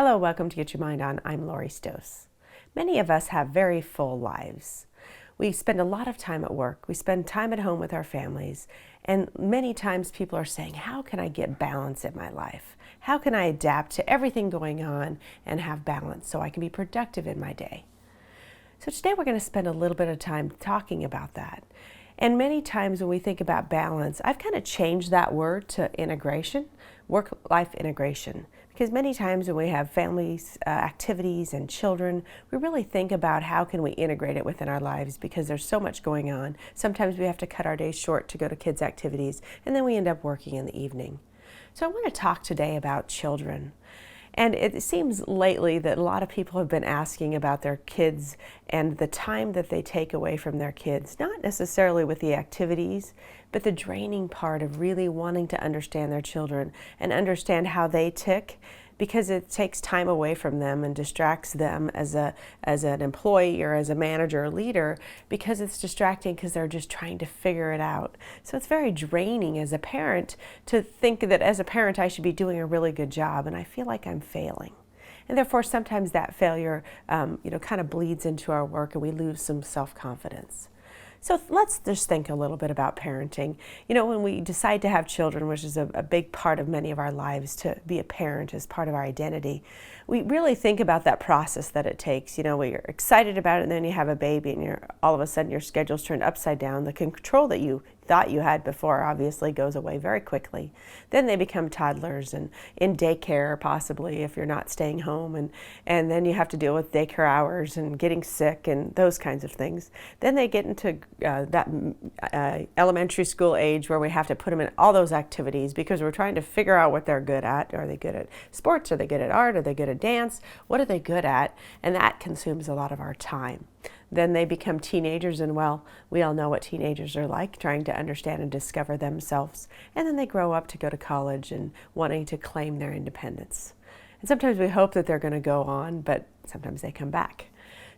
Hello, welcome to Get Your Mind On. I'm Lori Stohs. Many of us have very full lives. We spend a lot of time at work. We spend time at home with our families. And many times people are saying, how can I get balance in my life? How can I adapt to everything going on and have balance so I can be productive in my day? So today we're going to spend a little bit of time talking about that. And many times when we think about balance, I've kind of changed that word to integration, work-life integration. Because many times when we have families, activities, and children, we really think about how can we integrate it within our lives because there's so much going on. Sometimes we have to cut our days short to go to kids' activities, and then we end up working in the evening. So I want to talk today about children. And it seems lately that a lot of people have been asking about their kids and the time that they take away from their kids, not necessarily with the activities, but the draining part of really wanting to understand their children and understand how they tick, because it takes time away from them and distracts them as an employee or as a manager or leader, because it's distracting because they're just trying to figure it out. So it's very draining as a parent to think that as a parent I should be doing a really good job, and I feel like I'm failing. And therefore sometimes that failure kind of bleeds into our work and we lose some self-confidence. So let's just think a little bit about parenting. You know, when we decide to have children, which is a big part of many of our lives, to be a parent as part of our identity, we really think about that process that it takes. You know, we're excited about it, and then you have a baby and all of a sudden your schedule's turned upside down. The control that you thought you had before obviously goes away very quickly. Then they become toddlers and in daycare possibly if you're not staying home, and then you have to deal with daycare hours and getting sick and those kinds of things. Then they get into that elementary school age where we have to put them in all those activities because we're trying to figure out what they're good at. Are they good at sports? Are they good at art? Are they good at dance? What are they good at? And that consumes a lot of our time. Then they become teenagers, and well, we all know what teenagers are like, trying to understand and discover themselves. And then they grow up to go to college and wanting to claim their independence. And sometimes we hope that they're going to go on, but sometimes they come back.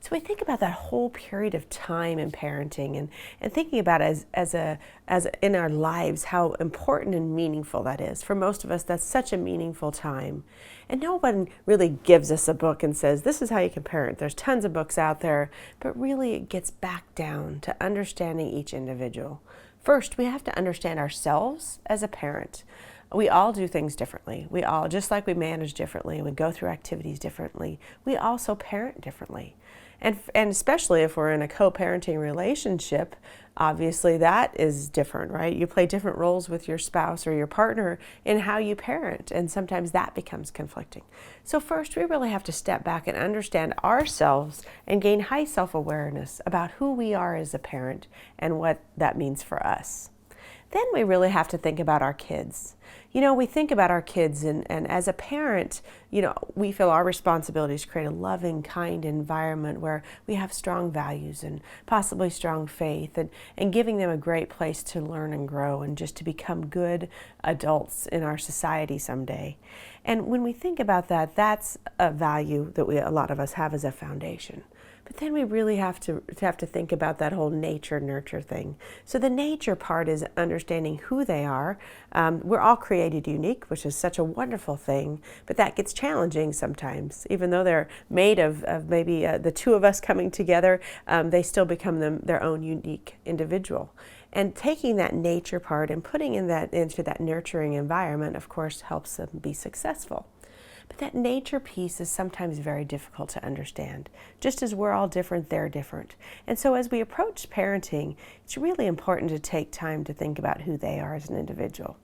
So we think about that whole period of time in parenting and thinking about it as in our lives, how important and meaningful that is. For most of us, that's such a meaningful time. And no one really gives us a book and says, this is how you can parent. There's tons of books out there, but really it gets back down to understanding each individual. First, we have to understand ourselves as a parent. We all do things differently. We all, just like we manage differently, we go through activities differently, we also parent differently. And especially if we're in a co-parenting relationship, obviously that is different, right? You play different roles with your spouse or your partner in how you parent, and sometimes that becomes conflicting. So first, we really have to step back and understand ourselves and gain high self-awareness about who we are as a parent and what that means for us. Then we really have to think about our kids. You know, we think about our kids and as a parent, you know, we feel our responsibility is to create a loving, kind environment where we have strong values and possibly strong faith and giving them a great place to learn and grow and just to become good adults in our society someday. And when we think about that, that's a value that a lot of us have as a foundation. But then we really have to think about that whole nature-nurture thing. So the nature part is understanding who they are. We're all created unique, which is such a wonderful thing, but that gets challenging sometimes. Even though they're made of maybe the two of us coming together, they still become their own unique individual. And taking that nature part and putting into that nurturing environment, of course, helps them be successful. But that nature piece is sometimes very difficult to understand. Just as we're all different, they're different. And so as we approach parenting, it's really important to take time to think about who they are as an individual.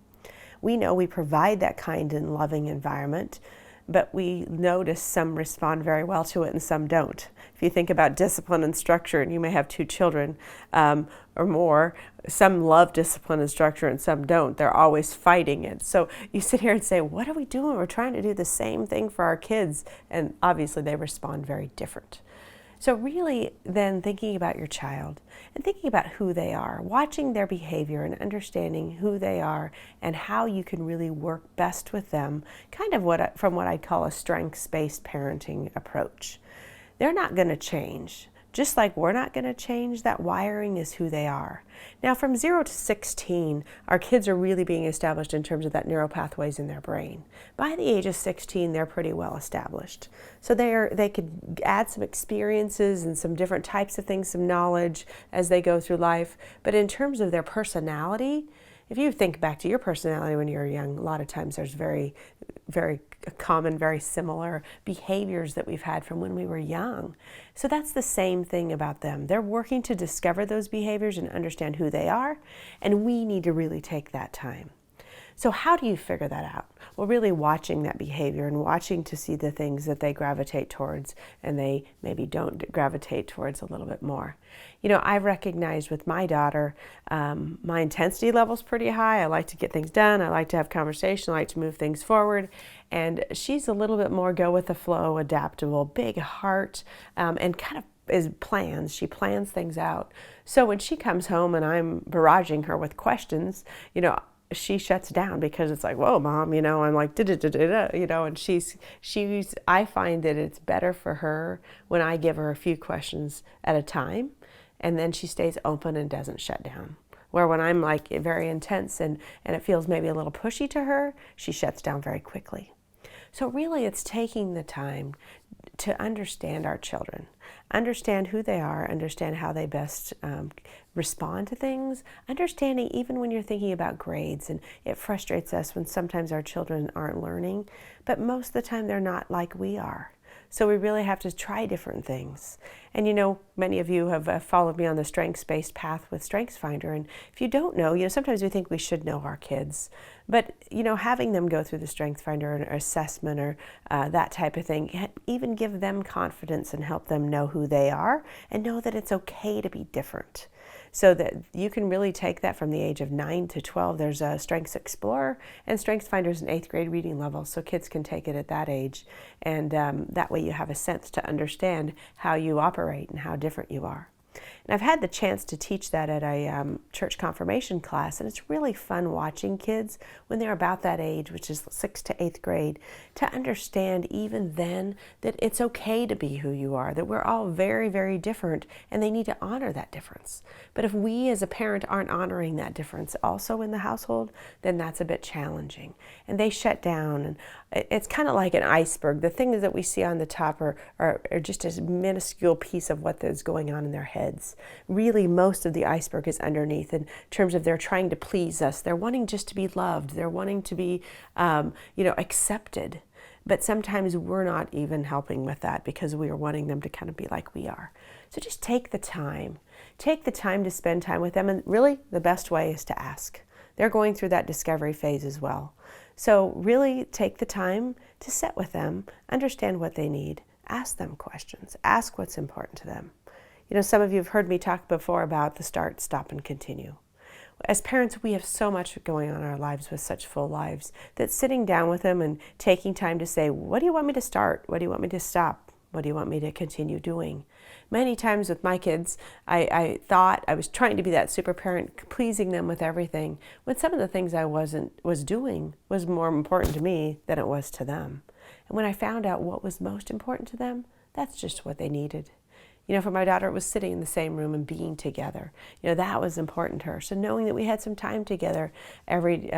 We know we provide that kind and loving environment, but we notice some respond very well to it and some don't. If you think about discipline and structure, and you may have two children or more, some love discipline and structure and some don't. They're always fighting it. So you sit here and say, what are we doing? We're trying to do the same thing for our kids. And obviously they respond very different. So really then thinking about your child and thinking about who they are, watching their behavior and understanding who they are and how you can really work best with them, kind of from what I call a strengths-based parenting approach. They're not going to change. just like we're not going to change, that wiring is who they are. Now, from 0 to 16, our kids are really being established in terms of that neural pathways in their brain. By the age of 16, they're pretty well established. So they could add some experiences and some different types of things, some knowledge as they go through life. But in terms of their personality, if you think back to your personality when you were young, a lot of times there's very common, very similar behaviors that we've had from when we were young. So that's the same thing about them. They're working to discover those behaviors and understand who they are, and we need to really take that time. So how do you figure that out? Well, really watching that behavior and watching to see the things that they gravitate towards and they maybe don't gravitate towards a little bit more. You know, I've recognized with my daughter, my intensity level's pretty high. I like to get things done. I like to have conversation. I like to move things forward. And she's a little bit more go with the flow, adaptable, big heart, and kind of she plans things out. So when she comes home and I'm barraging her with questions, you know, she shuts down because it's like, whoa, Mom, you know, I'm like, da-da-da-da-da, you know, and I find that it's better for her when I give her a few questions at a time, and then she stays open and doesn't shut down. Where when I'm like very intense and it feels maybe a little pushy to her, she shuts down very quickly. So really it's taking the time to understand our children, understand who they are, understand how they best respond to things, understanding even when you're thinking about grades, and it frustrates us when sometimes our children aren't learning, but most of the time they're not like we are. So we really have to try different things. And you know, many of you have followed me on the strengths-based path with StrengthsFinder. And if you don't know, you know, sometimes we think we should know our kids. But, you know, having them go through the StrengthsFinder or assessment or that type of thing, even give them confidence and help them know who they are and know that it's okay to be different. So that you can really take that from the age of 9 to 12. There's a Strengths Explorer, and StrengthsFinder is an 8th grade reading level, so kids can take it at that age. And that way you have a sense to understand how you operate and how different you are. And I've had the chance to teach that at a church confirmation class, and it's really fun watching kids when they're about that age, which is 6th to 8th grade, to understand even then that it's okay to be who you are, that we're all very, very different, and they need to honor that difference. But if we as a parent aren't honoring that difference also in the household, then that's a bit challenging. And they shut down, and it's kind of like an iceberg. The things that we see on the top are just a minuscule piece of what is going on in their heads. Really, most of the iceberg is underneath in terms of they're trying to please us. They're wanting just to be loved. They're wanting to be, accepted. But sometimes we're not even helping with that because we are wanting them to kind of be like we are. So just take the time. Take the time to spend time with them. And really, the best way is to ask. They're going through that discovery phase as well. So really take the time to sit with them, understand what they need, ask them questions, ask what's important to them. You know, some of you have heard me talk before about the start, stop, and continue. As parents, we have so much going on in our lives with such full lives that sitting down with them and taking time to say, what do you want me to start? What do you want me to stop? What do you want me to continue doing? Many times with my kids, I thought I was trying to be that super parent, pleasing them with everything, when some of the things I was doing was more important to me than it was to them. And when I found out what was most important to them, that's just what they needed. You know, for my daughter, it was sitting in the same room and being together. You know, that was important to her. So knowing that we had some time together every,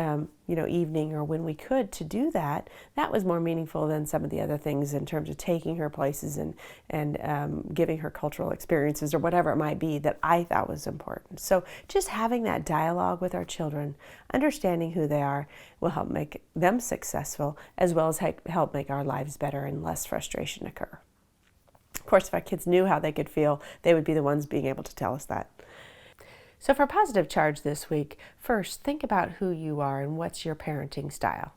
evening or when we could to do that, that was more meaningful than some of the other things in terms of taking her places and giving her cultural experiences or whatever it might be that I thought was important. So just having that dialogue with our children, understanding who they are, will help make them successful as well as help make our lives better and less frustration occur. Of course, if our kids knew how they could feel, they would be the ones being able to tell us that. So for positive charge this week, first, think about who you are and what's your parenting style.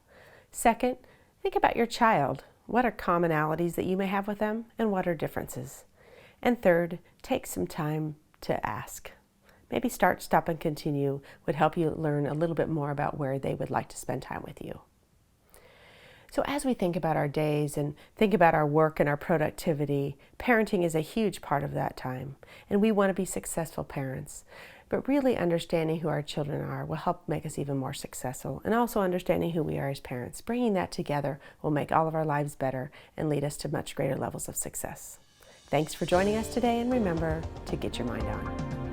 Second, think about your child. What are commonalities that you may have with them and what are differences? And third, take some time to ask. Maybe start, stop, and continue would help you learn a little bit more about where they would like to spend time with you. So as we think about our days and think about our work and our productivity, parenting is a huge part of that time. And we want to be successful parents. But really understanding who our children are will help make us even more successful. And also understanding who we are as parents. Bringing that together will make all of our lives better and lead us to much greater levels of success. Thanks for joining us today, and remember to get your mind on.